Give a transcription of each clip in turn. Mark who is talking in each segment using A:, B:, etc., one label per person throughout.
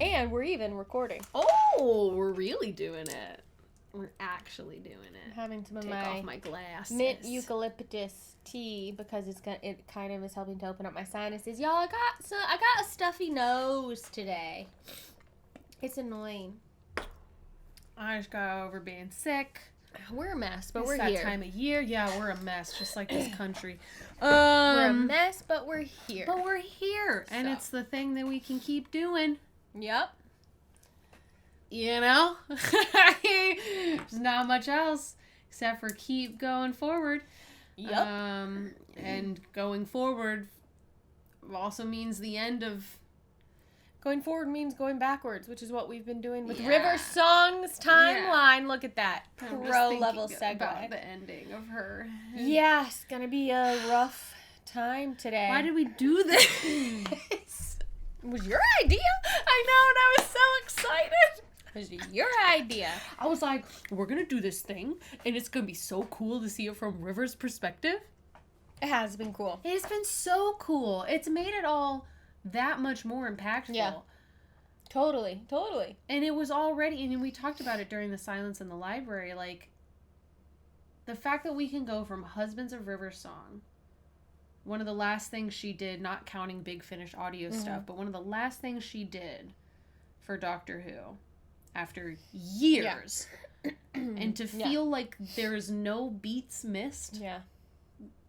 A: And we're even recording.
B: Oh, we're really doing it. We're actually doing it.
A: I'm having some of
B: Take off my glasses.
A: mint eucalyptus tea because it kind of is helping to open up my sinuses. Y'all, I got a stuffy nose today. It's annoying.
B: I just got over being sick.
A: We're a mess, but
B: It's
A: we're
B: that
A: here.
B: time of year. Yeah, we're a mess, just like this country.
A: We're a mess, but we're here.
B: But we're here, and
A: So.
B: it's the thing that we can keep doing.
A: Yep.
B: You know, there's not much else except for keep going forward.
A: Yep.
B: And going forward also means the end of.
A: Going forward means going backwards, which is what we've been doing with
B: Yeah.
A: River Song's timeline. Look at that.
B: I'm just
A: Pro level
B: thinking about
A: segue.
B: the ending of her.
A: Yeah, it's gonna be a rough time today.
B: Why did we do this?
A: It was your idea.
B: I know, and I was so excited.
A: It was your idea.
B: I was like, we're gonna do this thing, and it's gonna be so cool to see it from River's perspective.
A: It has been cool.
B: It's been so cool. It's made it all that much more impactful.
A: Yeah. Totally.
B: And it was already, and we talked about it during the Silence in the Library, like, the fact that we can go from Husbands of River Song, one of the last things she did, not counting Big Finish audio stuff, but one of the last things she did for Doctor Who, after years, and to feel like there's no beats missed,
A: Yeah.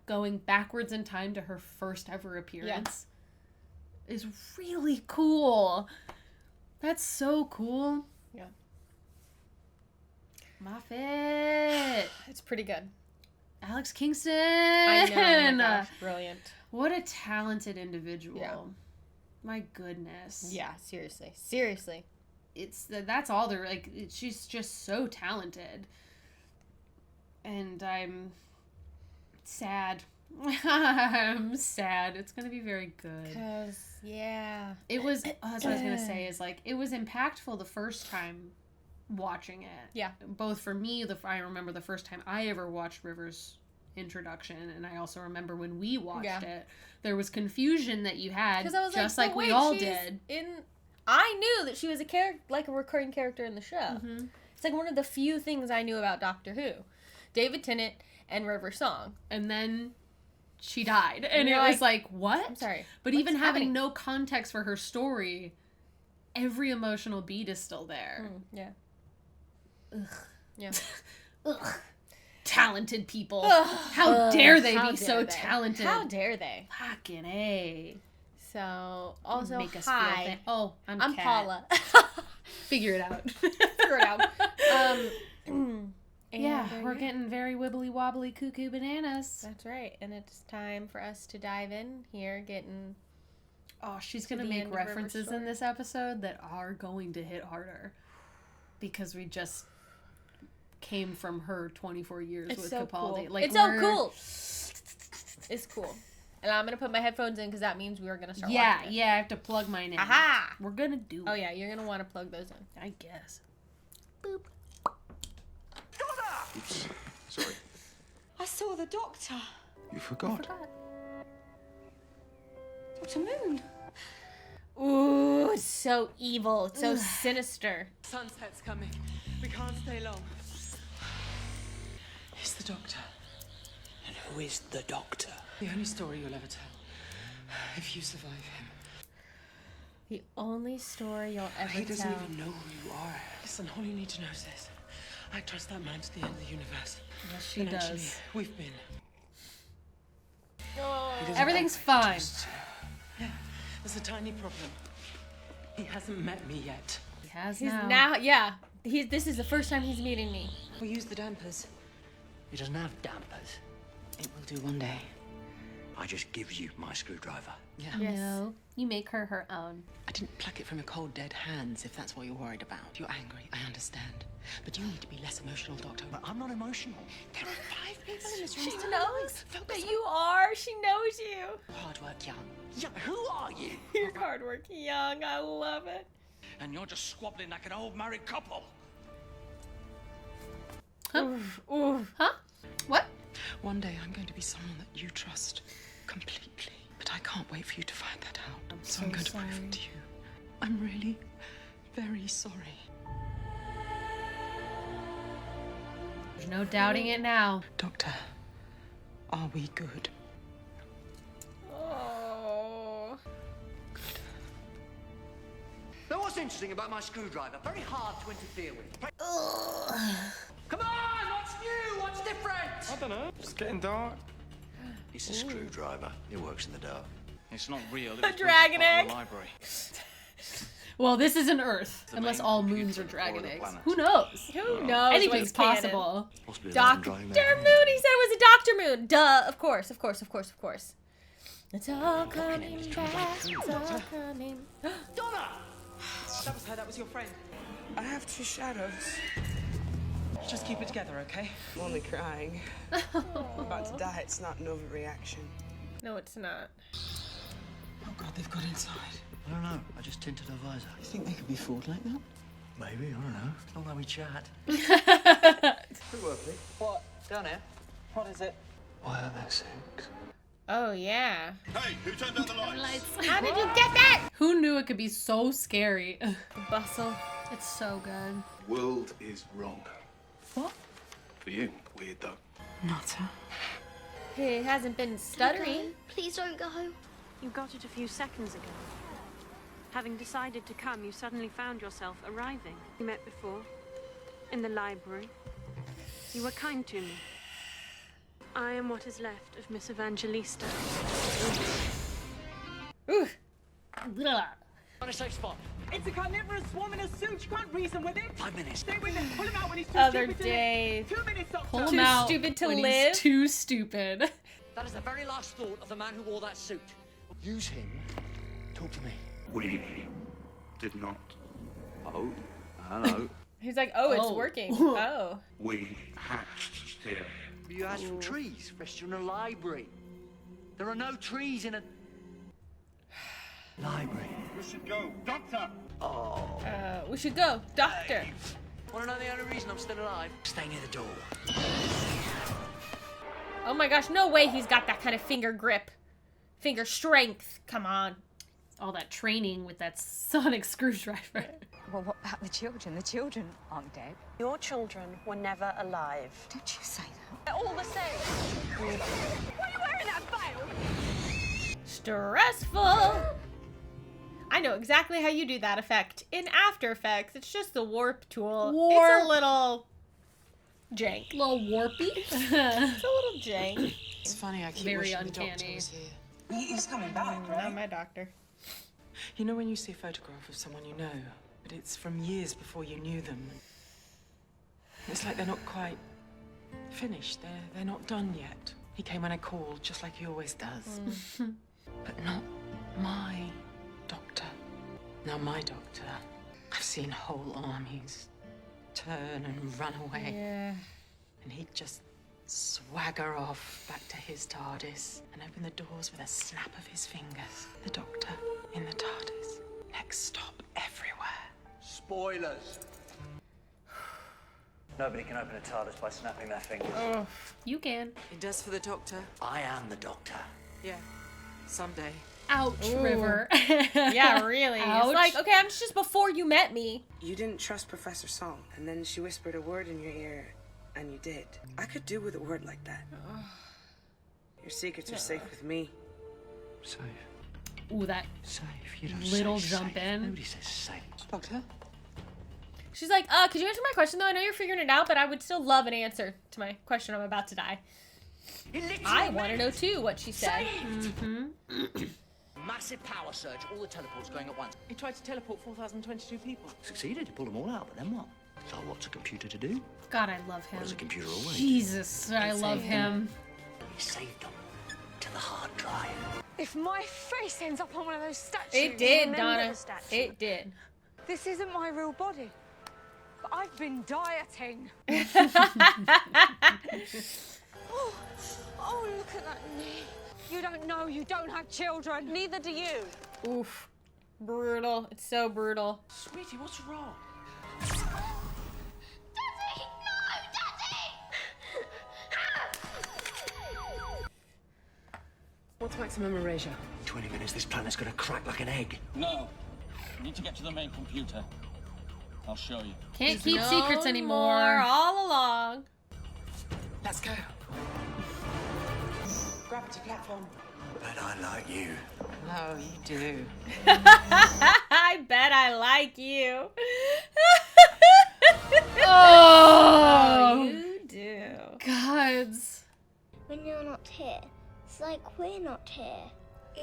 B: going backwards in time to her first ever appearance, is really cool. That's so cool.
A: Yeah.
B: Moffat.
A: It's pretty good.
B: Alex Kingston.
A: I know. Oh my gosh, brilliant.
B: What a talented individual.
A: Yeah.
B: My goodness.
A: Yeah, seriously.
B: That's all there, like, she's just so talented. And I'm sad. I'm sad. It's gonna be very good. It was, that's what I was gonna say, is like, it was impactful the first time watching it.
A: Yeah.
B: Both for me, I remember the first time I ever watched River's introduction, and I also remember when we watched it, there was confusion that you had,
A: Because I was
B: just
A: like
B: we
A: wait,
B: all
A: she's
B: did.
A: I knew that she was a recurring character in the show.
B: Mm-hmm.
A: It's like one of the few things I knew about Doctor Who. David Tennant and River Song.
B: And then she died, and it
A: you're
B: was like, what?
A: I'm sorry.
B: But
A: what's
B: even having
A: happening?
B: no context for her story, every emotional beat is still there.
A: Yeah.
B: Ugh.
A: Yeah.
B: Ugh. Talented people. How dare they
A: How
B: be
A: dare
B: so
A: they?
B: talented?
A: How dare they?
B: Fucking A.
A: So, also,
B: Make us
A: hi.
B: feel oh, I'm Kat.
A: Paula.
B: Figure it out.
A: Figure it out.
B: Yeah, we're getting very wibbly wobbly cuckoo bananas.
A: That's right. And it's time for us to dive in here, getting...
B: Oh, she's
A: To
B: going to
A: the
B: make
A: end of River's
B: references
A: story.
B: in this episode that are going to hit harder. Because we just came from her 24 years
A: It's
B: with
A: so
B: Capaldi.
A: cool.
B: Like,
A: It's so cool. It's cool. And I'm going to put my headphones in because that means we are going to start watching it.
B: Yeah, I have to plug mine in.
A: Aha!
B: We're going to do it.
A: Oh, yeah, you're going to want to plug those in.
B: I guess.
A: Boop.
C: Oops. Sorry.
D: I saw the doctor.
C: You forgot.
D: Dr. Moon.
A: Ooh, it's so evil. It's so sinister.
D: Sunset's coming. We can't stay long. It's the doctor.
E: And who is the doctor?
D: The only story you'll ever tell. If you survive him.
A: The only story you'll ever
E: He doesn't
A: tell.
E: even know who you are.
D: Listen, all you need to know is this. I trust that man to the end of the universe.
B: Yes, she
D: And actually,
B: does.
D: we've been.
A: Oh.
D: He doesn't
B: Everything's
D: have
B: fine.
D: just- Yeah, there's a tiny problem. He hasn't met me yet.
B: He has
A: He's
B: now.
A: now, yeah. This is the first time he's meeting me.
D: We use the dampers.
E: He doesn't have dampers.
D: It will do one day.
E: I just give you my screwdriver.
D: Yeah.
A: Yes.
B: No, you make her her own.
D: I didn't pluck it from your cold, dead hands, if that's what you're worried about. You're angry, I understand. But you need to be less emotional, Doctor.
E: But I'm not emotional.
D: There are 5 people in this room.
A: She
D: Stop
A: knows
D: Focus
A: that
D: on
A: you are. She knows you.
D: hard work, young.
E: Yeah, who are you?
A: You're hardworking young. I love it.
E: And you're just squabbling like an old married couple.
B: Huh?
A: Ooh.
B: Huh? What?
D: One day I'm going to be someone that you trust completely. But I can't wait for you to find that out. So I'm going to prove it to you. I'm really, very sorry.
B: There's no doubting it now.
D: Doctor, are we good?
A: Oh.
E: Now, what's interesting about my screwdriver? Very hard to interfere with. Come on! What's new? What's different?
C: I don't know. It's getting dark.
E: It's a screwdriver. It works in the dark.
F: It's not real.
A: A dragon egg.
F: Library.
B: Well, this isn't Earth,
F: The
B: unless
F: main
B: all
F: computer
B: moons are
F: of all
B: dragon
F: the
B: eggs.
F: planets.
B: Who knows?
A: Who knows?
B: Anything's
A: what's canon?
B: possible.
E: Possibly a
A: Dr.
E: driving
A: Moon.
E: man.
A: He said it was a Dr. Moon. Duh. Of course. Of course. Of course. Of course. It's all coming back. It's all coming.
E: Donna!
D: That was her, that was your friend.
G: I have two shadows.
D: Just keep it together, okay?
G: I'm only crying. About to die, it's not an overreaction.
A: No, it's not.
D: Oh God, they've got inside.
E: I don't know. I just tinted her visor.
D: You think they could be fooled like that?
E: Maybe. I don't know. Not how we chat.
G: Who were they?
D: What? Down here? What is it?
E: Why are there six?
A: Oh, yeah.
C: Hey, who turned out the lights?
A: How did you get that?
B: Who knew it could be so scary?
A: The bustle.
B: It's so good.
C: World is wrong.
B: What?
C: For you. Weird though.
D: Nutter.
A: He hasn't been stuttering.
H: Please don't go.
I: You got it a few seconds ago. Having decided to come, you suddenly found yourself arriving. We met before, in the library. You were kind to me. I am what is left of Miss Evangelista.
A: Ooh.
B: Blah.
E: On a safe spot.
D: It's a carnivorous swarm in a suit. You can't reason with it.
E: 5 minutes.
D: Stay with him. Pull him out when he's too
A: Other
D: stupid
A: day.
D: to live. 2 minutes, Doctor.
B: Pull him
A: Too
B: out
A: stupid to
B: when
A: live?
B: He's too stupid.
E: That is the very last thought of the man who wore that suit. Use him. Talk to me.
C: We did not. Oh, hello.
A: He's like, oh, it's
B: Oh.
A: working. Oh.
C: We hatched here.
E: You asked for trees. Rest you're in a library. There are no trees in a library.
C: We should go. Doctor!
A: We should go. Doctor.
E: Want to know the only reason I'm still alive? Stay near the door.
A: Oh my gosh, no way he's got that kind of finger grip. Finger strength. Come on.
B: All that training with that sonic screwdriver.
J: Well, what about the children? The children aren't dead.
I: Your children were never alive.
J: Don't you say that.
I: They're all the same. Why are you wearing that veil?
A: Stressful. I know exactly how you do that effect. In After Effects, it's just the warp tool.
B: Warp.
A: It's a little jank.
B: A little warpy.
A: It's a little jank.
D: It's funny, I keep
B: Very
D: wishing the doctor
B: uncanny.
D: was here.
G: He's coming back, right?
A: Not my doctor.
D: You know when you see a photograph of someone you know, but it's from years before you knew them. It's like they're not quite finished. They're not done yet. He came when I called, just like he always does. But not my doctor. Now my doctor, I've seen whole armies turn and run away.
A: Yeah.
D: And he'd just swagger off back to his TARDIS and open the doors with a snap of his fingers. The doctor in the TARDIS. Next stop everywhere.
E: Spoilers. Nobody can open a TARDIS by snapping their fingers.
A: Oh.
B: You can.
D: It does for the doctor.
E: I am the doctor.
D: Yeah, someday.
B: Ouch,
A: Ooh.
B: River.
A: Yeah, really.
B: Ouch.
A: It's like, okay, I'm just before you met me.
G: You didn't trust Professor Song, and then she whispered a word in your ear, and you did. I could do with a word like that. Your secrets are safe with me.
E: Safe.
B: Ooh, that
E: Safe. You don't
B: little
E: say
B: jump
E: safe.
B: in.
E: Nobody says safe.
D: Doctor?
A: She's like, could you answer my question though? I know you're figuring it out, but I would still love an answer to my question. I'm about to die. I want to know too what she said.
E: Massive power surge. All the teleports going at once.
D: He tried to teleport 4,022 people.
E: Succeeded. He pulled them all out, but then what? So what's a computer to do?
B: God, I love him.
E: What does a computer always do?
B: Jesus, I love him.
E: He saved them to the hard drive.
H: If my face ends up on one of those statues,
A: It did,
H: remember
A: Donna.
H: the statue.
A: It did.
H: This isn't my real body. But I've been dieting. Oh, look at that knee. You don't know you don't have children. Neither do you.
A: Oof. Brutal. It's so brutal.
E: Sweetie, what's wrong?
H: Daddy! No, Daddy!
D: What's maximum erasure?
E: In 20 minutes, this planet's gonna crack like an egg.
F: No. You need to get to the main computer. I'll show you.
B: Can't keep
A: No
B: secrets anymore.
A: all along.
D: Let's go. Gravity platform.
E: But I like you.
D: Oh, you do.
A: I bet I like you.
B: Oh,
A: you do.
B: gods.
K: When you're not here, it's like we're not here.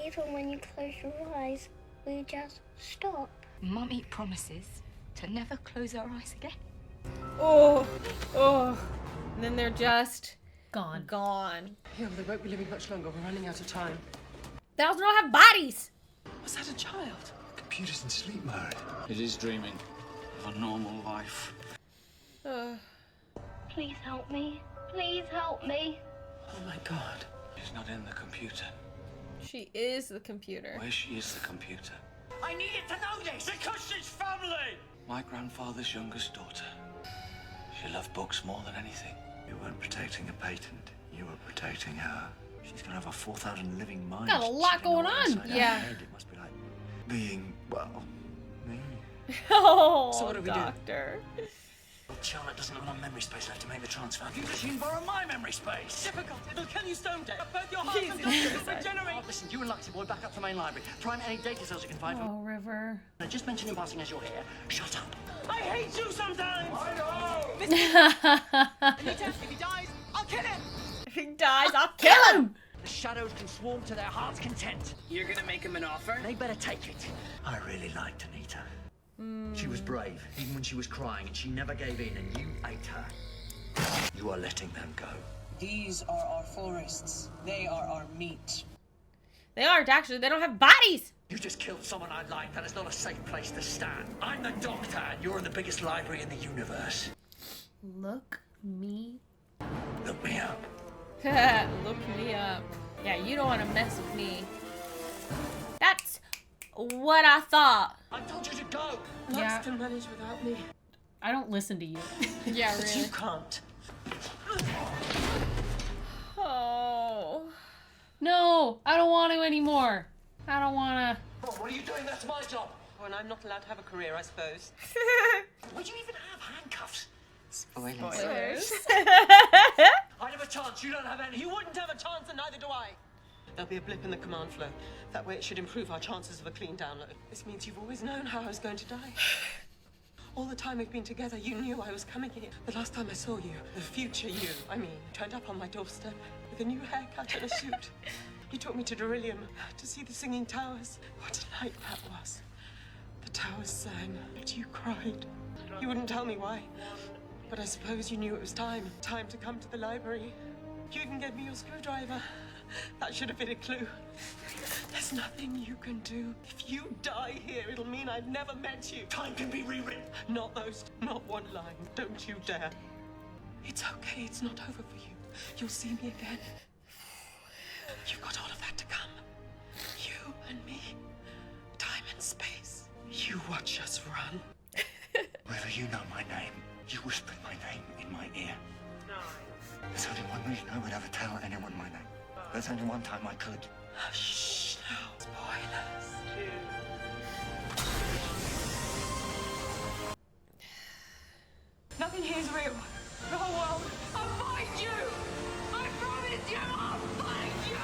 K: Even when you close your eyes, we just stop.
J: Mummy promises to never close her eyes again.
A: Oh. And then they're just
B: Gone.
A: gone.
D: Yeah, well, they won't be living much longer. We're running out of time.
A: They also don't have bodies.
D: Was that a child?
E: Computer's in sleep mode.
F: It is dreaming of a normal life.
K: Please help me. Please help me.
D: Oh my God.
F: She's not in the computer.
A: She is the computer.
F: Where she is the computer.
E: I needed to know this because she's family.
F: My grandfather's youngest daughter. She loved books more than anything.
C: You weren't protecting a patent. You were protecting her. She's gonna have a 4,000 living mind.
B: Got a lot going on.
A: Yeah.
C: It must be like being, well, me.
A: Oh,
D: So what do we do?
A: doctor.
E: Charlotte doesn't have enough memory space left to make the transfer. You can borrow my memory space.
L: Difficult. It'll kill you stone dead. Both your hearts and lungs will regenerate.
E: Listen, you and Luxy Boy back up to the main library. Prime any data cells you can find.
B: Oh, River.
E: Just mention in passing as you're here. Shut up.
L: I hate you sometimes. I know.
E: Anita, if he dies, I'll kill him.
A: If he dies, I'll kill him.
E: The shadows can swarm to their heart's content.
L: You're gonna make him an offer?
E: They better take it. I really liked Anita. She was brave, even when she was crying, and she never gave in, and you ate her. You are letting them go.
L: These are our forests. They are our meat.
A: They aren't actually. They don't have bodies.
E: You just killed someone I liked. That is not a safe place to stand. I'm the Doctor, and you're in the biggest library in the universe.
B: Look me.
E: Look me up.
A: Look me up. Yeah, you don't want to mess with me. That's what I thought.
E: I told you to go.
B: Yeah.
D: Lux can manage without me.
B: I don't listen to you.
A: Yeah,
D: But
A: really.
D: you can't.
A: Oh.
B: No, I don't want to anymore. I don't want to.
E: What are you doing? That's my job.
L: Oh, and I'm not allowed to have a career, I suppose.
E: Would you even have handcuffs?
D: Spoilers.
A: Spoilers.
E: I'd have a chance. You don't have any.
L: You wouldn't have a chance, and neither do I. There'll be a blip in the command flow. That way it should improve our chances of a clean download.
D: This means you've always known how I was going to die. All the time we've been together, you knew I was coming here. The last time I saw you, the future you, turned up on my doorstep with a new haircut and a suit. You took me to Beryllium to see the Singing Towers. What a night that was. The towers sang, but you cried. You wouldn't tell me why. But I suppose you knew it was time to come to the library. You even gave me your screwdriver. That should have been a clue. There's nothing you can do. If you die here, it'll mean I've never met you.
E: Time can be rewritten.
D: Not one line. Don't you dare. It's okay, it's not over for you. You'll see me again. You've got all of that to come. You and me. Time and space. You watch us run.
C: River, you know my name. You whispered my name in my ear. There's only one reason I would ever tell anyone my name. There's only one time I could.
D: Shh, now. Spoilers. Nothing here is real. The whole world. I'll find you! I promise you, I'll find you!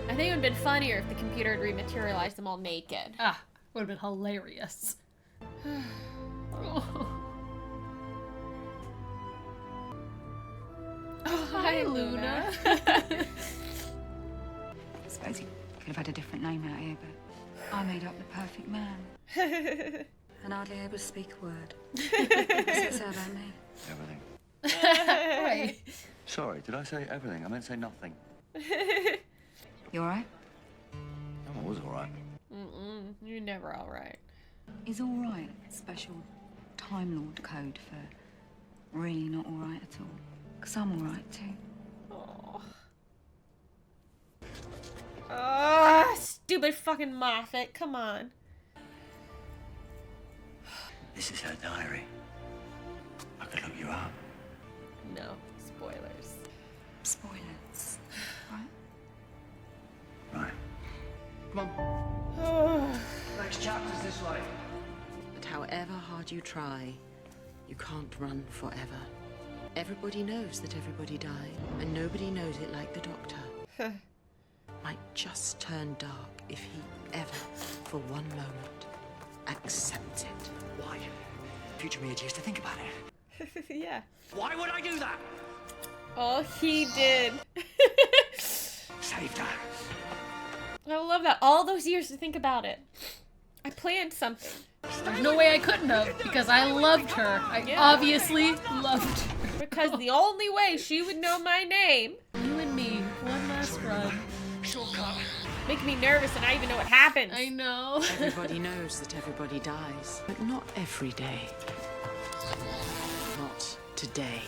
A: I think it would have been funnier if the computer had rematerialized them all naked.
B: Ah, would have been hilarious. Oh,
A: Hi, Luna.
J: I suppose he could have had a different name out here, but I made up the perfect man. And hardly able to speak a word. What's that say about me?
C: Everything.
B: right.
C: Sorry, did I say everything? I meant to say nothing.
J: You alright?
C: No, I was all right.
A: You're never all right.
J: Is alright special Time Lord code for really not alright at all? Because I'm alright too.
A: Oh. Stupid fucking Moffat. Come on.
C: This is her diary. I could look you up.
A: No. Spoilers.
J: Spoilers. Right?
C: Right.
E: Next chapter's this way.
D: But
M: however hard you try, you can't run forever. Everybody knows that everybody died, and nobody knows it like the Doctor. Might just turn dark if he ever, for one moment, accepts it.
E: Why? Future me had used to think about it.
A: Yeah.
E: Why would I do that?
A: Oh, he did.
E: Saved her.
A: I love that. All those years to think about it. I planned something.
B: There's no way I couldn't have, because I loved her. I obviously loved her.
A: Because the only way she would know my name.
B: You and me, one last run.
E: Shortcut.
A: Making me nervous and I even know what happens.
B: I know.
M: Everybody knows that everybody dies, but not every day. Not today.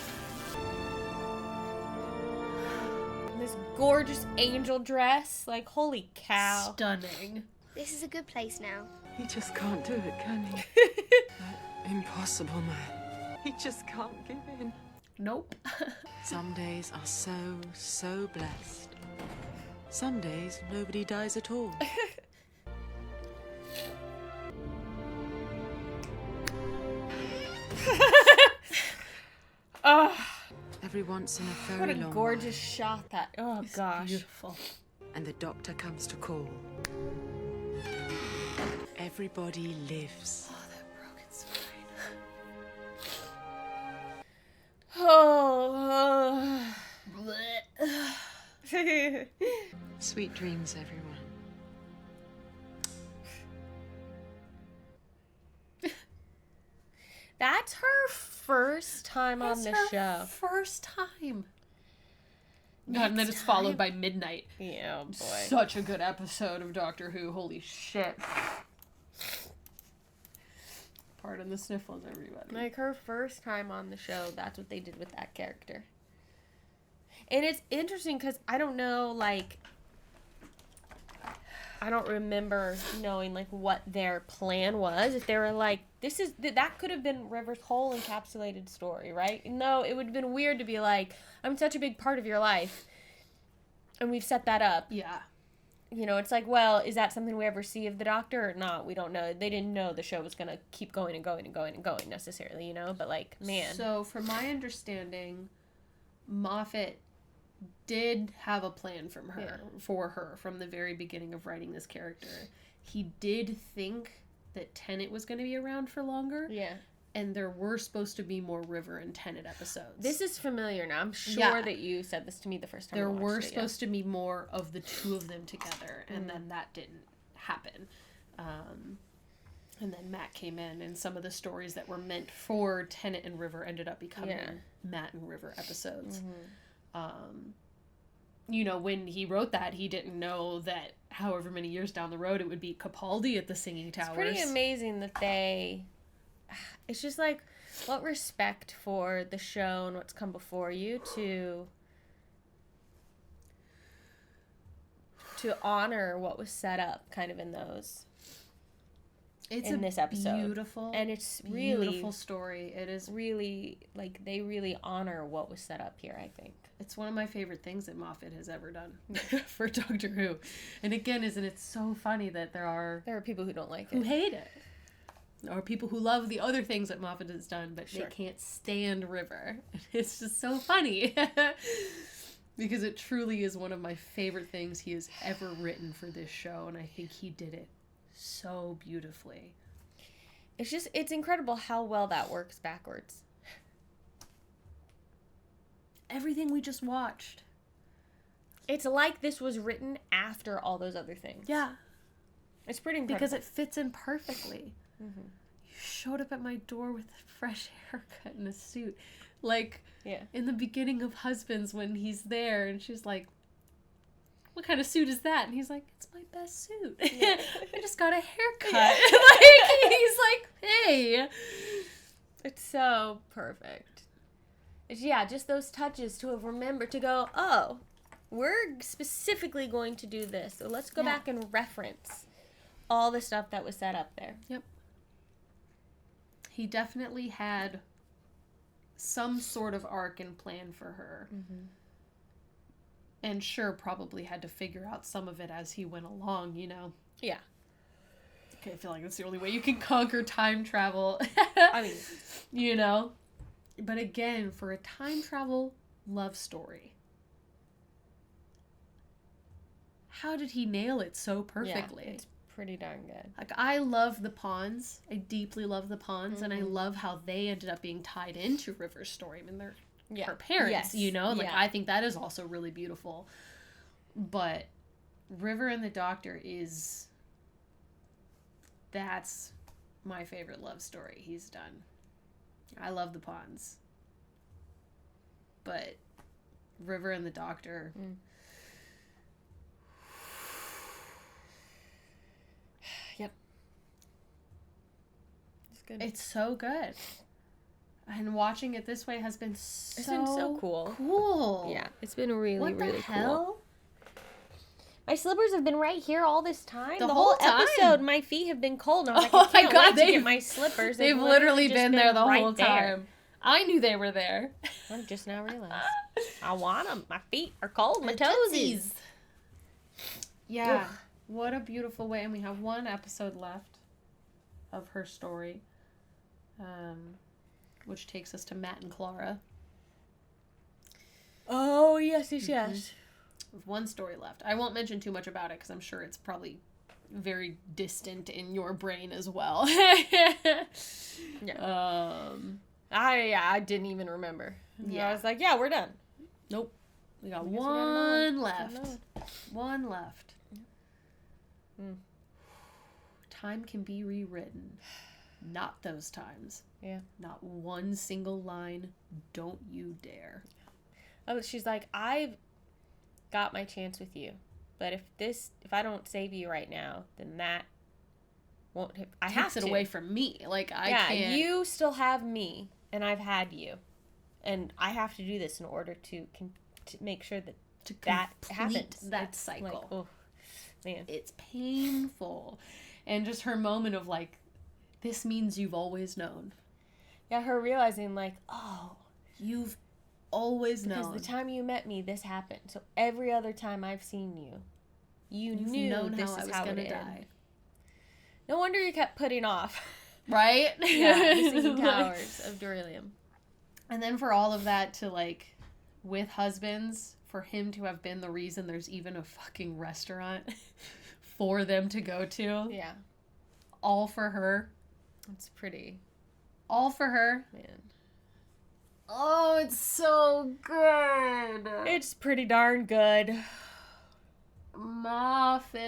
A: This gorgeous angel dress. Like, holy cow.
B: Stunning.
K: This is a good place now.
D: He just can't do it, can he? That impossible man. He just can't give in.
B: Nope.
M: Some days are so blessed. Some days nobody dies at all.
A: Oh,
M: Every once in a very
A: what a
M: long
A: gorgeous shot that. Oh,
B: It's
A: gosh.
B: beautiful.
M: and the Doctor comes to call. Everybody lives.
B: Oh, that broken spine.
A: Oh.
M: Sweet dreams, everyone.
A: That's her first time on the show.
B: First time. God, and then it's followed by Midnight.
A: Yeah, boy.
B: Such a good episode of Doctor Who. Holy shit. Pardon the sniffles, everybody.
A: Like, her first time on the show, that's what they did with that character. And it's interesting because I don't know, like, I don't remember knowing, like, what their plan was. If they were like, that could have been River's whole encapsulated story, right? No, it would have been weird to be like, I'm such a big part of your life, and we've set that up.
B: Yeah.
A: You know, it's like, well, is that something we ever see of the Doctor or not? We don't know. They didn't know the show was going to keep going and going and going and going necessarily, you know? But, like, man.
B: So, from my understanding, Moffat did have a plan for her from the very beginning of writing this character. He did think that Tennant was going to be around for longer.
A: Yeah.
B: And there were supposed to be more River and Tennant episodes.
A: This is familiar now. I'm sure that you said this to me the first time
B: there
A: I watched
B: were
A: it,
B: supposed to be more of the two of them together, and then that didn't happen. And then Matt came in, and some of the stories that were meant for Tennant and River ended up becoming Matt and River episodes. You know, when he wrote that, he didn't know that however many years down the road it would be Capaldi at the Singing Towers.
A: It's pretty amazing that they... It's just like, what respect for the show and what's come before you to honor what was set up kind of in those.
B: It's
A: in this episode.
B: Beautiful,
A: and it's really
B: beautiful story. It is
A: really, like, they really honor what was set up here, I think.
B: It's one of my favorite things that Moffat has ever done for Doctor Who. And again, isn't it so funny that there are
A: people who don't like
B: who
A: it.
B: hate it. Or people who love the other things that Moffat has done, but they can't stand River. It's just so funny. Because it truly is one of my favorite things he has ever written for this show, and I think he did it so beautifully.
A: It's incredible how well that works backwards.
B: Everything we just watched.
A: It's like this was written after all those other things.
B: Yeah.
A: It's pretty incredible.
B: Because it fits in perfectly. Mm-hmm. You showed up at my door with a fresh haircut and a suit. Like, in the beginning of Husbands when he's there and she's like, what kind of suit is that? And he's like, it's my best suit. Yeah. I just got a haircut. Yeah. Like, he's like, hey.
A: It's so perfect. Yeah, just those touches to remember to go, oh, we're specifically going to do this. So let's go back and reference all the stuff that was set up there.
B: Yep. He definitely had some sort of arc and plan for her. Mm-hmm. And sure, probably had to figure out some of it as he went along, you know.
A: Yeah.
B: I feel like that's the only way you can conquer time travel.
A: I mean,
B: you know? But again, for a time travel love story, how did he nail it so perfectly?
A: Yeah, it's pretty darn good.
B: Like, I love the pawns. I deeply love the pawns, and I love how they ended up being tied into River's story. I mean, they're her parents, you know? Like, I think that is also really beautiful. But River and the Doctor is... That's my favorite love story he's done. I love the pawns. But River and the Doctor...
A: Yep. It's good.
B: It's so good. And watching it this way has been so,
A: it's been so cool.
B: Cool.
A: Yeah, it's been really,
B: what the
A: really
B: hell?
A: cool. My slippers have been right here all this time.
B: The
A: whole
B: whole time.
A: episode, my feet have been cold. And I was
B: Oh
A: like, I
B: my
A: can't
B: God,
A: wait to get my slippers.
B: They've literally
A: just
B: been there the
A: right
B: whole
A: there.
B: time. I knew they were there.
A: I just now realized. I want them. My feet are cold. My
B: The
A: toesies.
B: tootsies. Yeah.
A: Ugh.
B: What a beautiful way. And we have one episode left of her story, which takes us to Matt and Clara.
A: Oh, yes, yes, yes.
B: With one story left. I won't mention too much about it because I'm sure it's probably very distant in your brain as well.
A: Yeah. I didn't even remember. Yeah. I was like, yeah, we're done.
B: Nope. We got
A: I guess we got
B: one
A: another
B: left. One left.
A: Mm.
B: Time can be rewritten. Not those times.
A: Yeah.
B: Not one single line. Don't you dare.
A: Oh, she's like, I've got my chance with you, but if I don't save you right now, then that won't. I have
B: Takes it
A: to.
B: away from me. Like, I
A: yeah,
B: can't.
A: you still have me, and I've had you, and I have to do this in order to make sure that that happens.
B: That cycle.
A: Like, oh, man,
B: it's painful, and just her moment of like, this means you've always known.
A: Yeah, her realizing like, oh,
B: you've always known.
A: Because the time you met me, this happened. So every other time I've seen you, you've knew
B: known
A: this
B: how I
A: is
B: was
A: how
B: gonna
A: it
B: die.
A: ended. No wonder you kept putting off.
B: Right?
A: Yeah, the Singing Towers of Beryllium.
B: And then for all of that to like, with husbands, for him to have been the reason there's even a fucking restaurant for them to go to.
A: Yeah.
B: All for her.
A: It's pretty.
B: All for her.
A: Man.
B: Oh, it's so good.
A: It's pretty darn good.
B: Moffat.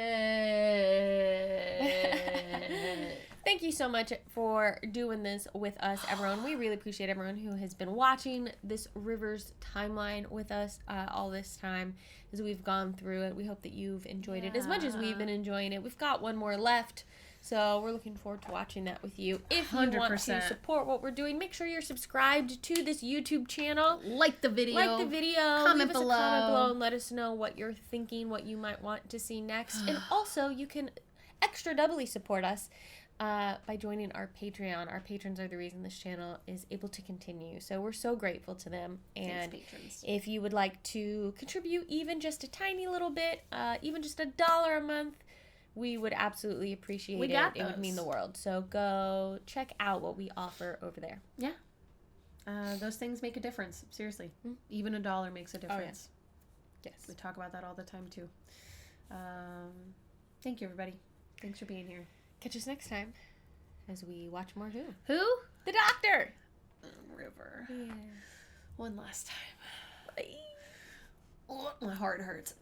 A: Thank you so much for doing this with us, everyone. We really appreciate everyone who has been watching this Rivers timeline with us all this time as we've gone through it. We hope that you've enjoyed it as much as we've been enjoying it. We've got one more left, so we're looking forward to watching that with you. If you
B: 100%.
A: want to support what we're doing, make sure you're subscribed to this YouTube channel.
B: Like the video.
A: Comment
B: leave
A: us
B: below.
A: a comment below and let us know what you're thinking, what you might want to see next. And also, you can extra doubly support us by joining our Patreon. Our patrons are the reason this channel is able to continue. So we're so grateful to them. And
B: Thanks, patrons.
A: if you would like to contribute even just a tiny little bit, even just $1 a month, we would absolutely appreciate it. It would mean the world. So go check out what we offer over there.
B: Yeah. Those things make a difference. Seriously. Even $1 makes a difference.
A: Yeah. Yes.
B: We talk about that all the time too. Thank you, everybody. Thanks for being here.
A: Catch us next time as we watch more Who?
B: Who?
A: The Doctor.
B: River.
A: Yeah.
B: One last time. My heart hurts.